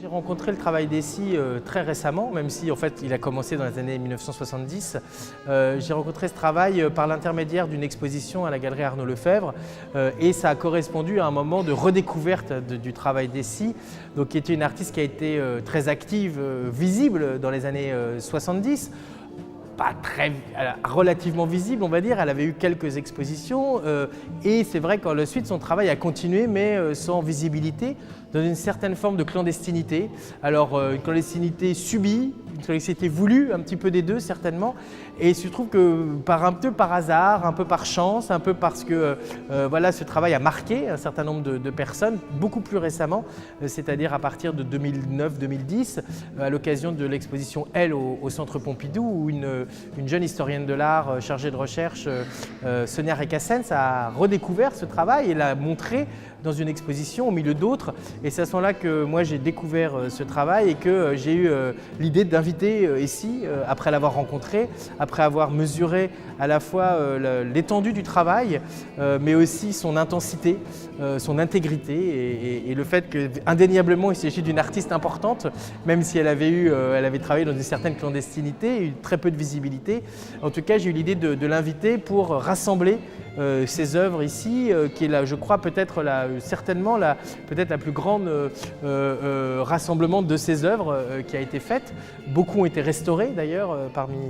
J'ai rencontré le travail d'Essy très récemment, même si en fait il a commencé dans les années 1970. J'ai rencontré ce travail par l'intermédiaire d'une exposition à la galerie Arnaud Lefebvre et ça a correspondu à un moment de redécouverte du travail d'Essy, donc qui était une artiste qui a été très active, visible dans les années 70. Pas très, relativement visible, on va dire. Elle avait eu quelques expositions et c'est vrai qu'ensuite son travail a continué, mais sans visibilité, dans une certaine forme de clandestinité. Alors, une clandestinité subie, une clandestinité voulue, un petit peu des deux certainement. Et il se trouve que un peu par hasard, un peu par chance, un peu parce que voilà, ce travail a marqué un certain nombre de personnes, beaucoup plus récemment, c'est-à-dire à partir de 2009-2010, à l'occasion de l'exposition Elle au Centre Pompidou, où une jeune historienne de l'art chargée de recherche, Sonia Rekassens, a redécouvert ce travail et l'a montré dans une exposition au milieu d'autres. Et c'est à ce moment-là que moi j'ai découvert ce travail et que j'ai eu l'idée d'inviter Essy, après l'avoir rencontré, après avoir mesuré à la fois l'étendue du travail, mais aussi son intensité, son intégrité et le fait qu'indéniablement il s'agit d'une artiste importante, même si elle avait travaillé dans une certaine clandestinité, eu très peu de visibilité. En tout cas, j'ai eu l'idée de l'inviter pour rassembler ses œuvres ici, qui est là, je crois, peut-être certainement la plus grande rassemblement de ses œuvres qui a été faite. Beaucoup ont été restaurées d'ailleurs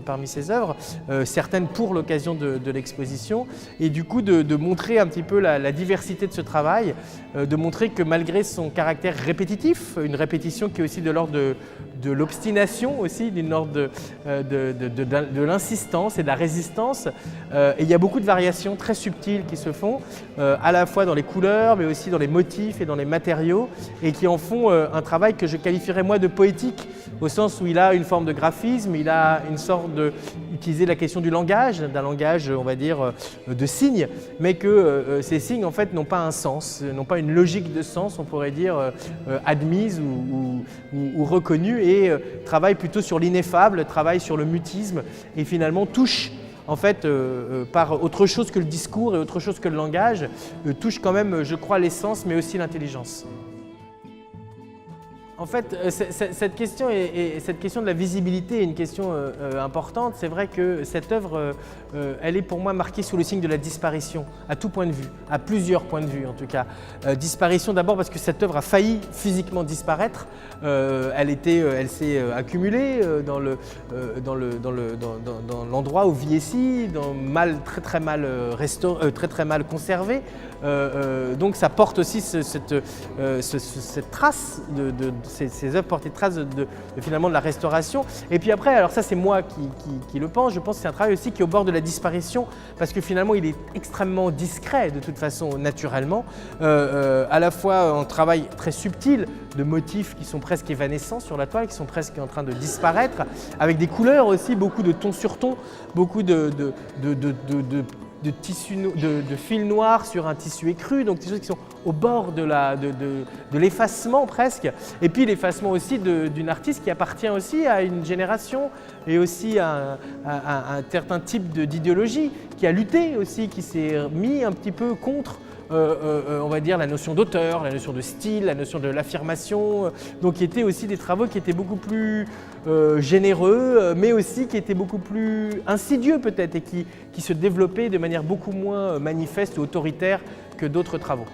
parmi ses œuvres, certaines pour l'occasion de l'exposition, et du coup de montrer un petit peu la diversité de ce travail, de montrer que malgré son caractère répétitif, une répétition qui est aussi de l'ordre de l'obstination aussi, d'une ordre de l'insistance et de la résistance, et il y a beaucoup de variations très subtiles qui se font, à la fois dans les couleurs, mais aussi dans les motifs et dans les matériaux, et qui en font un travail que je qualifierais moi de poétique, au sens où il a une forme de graphisme, il a une sorte d'utiliser la question du langage, d'un langage, on va dire, de signes, mais que ces signes en fait n'ont pas un sens, n'ont pas une logique de sens, on pourrait dire, admise ou reconnue, et travaille plutôt sur l'ineffable, travaille sur le mutisme, et finalement touche en fait, par autre chose que le discours et autre chose que le langage, touche quand même, je crois, l'essence, mais aussi l'intelligence. En fait, cette question de la visibilité est une question importante. C'est vrai que cette œuvre, elle est pour moi marquée sous le signe de la disparition, à tout point de vue, à plusieurs points de vue en tout cas. Disparition d'abord parce que cette œuvre a failli physiquement disparaître. Elle s'est accumulée dans l'endroit où vit Essy, très mal conservé. Donc ça porte aussi cette trace ces œuvres portent des traces finalement de la restauration. Et puis après, alors ça c'est moi qui le pense, je pense que c'est un travail aussi qui est au bord de la disparition, parce que finalement il est extrêmement discret de toute façon, naturellement, à la fois un travail très subtil de motifs qui sont presque évanescents sur la toile, qui sont presque en train de disparaître, avec des couleurs aussi, beaucoup de tons sur tons, beaucoup de fil noir sur un tissu écru, donc des choses qui sont au bord de l'effacement presque, et puis l'effacement aussi d'une artiste qui appartient aussi à une génération et aussi à un certain type d'idéologie qui a lutté aussi, qui s'est mis un petit peu contre on va dire la notion d'auteur, la notion de style, la notion de l'affirmation, donc qui étaient aussi des travaux qui étaient beaucoup plus généreux, mais aussi qui étaient beaucoup plus insidieux peut-être et qui se développaient de manière beaucoup moins manifeste ou autoritaire que d'autres travaux.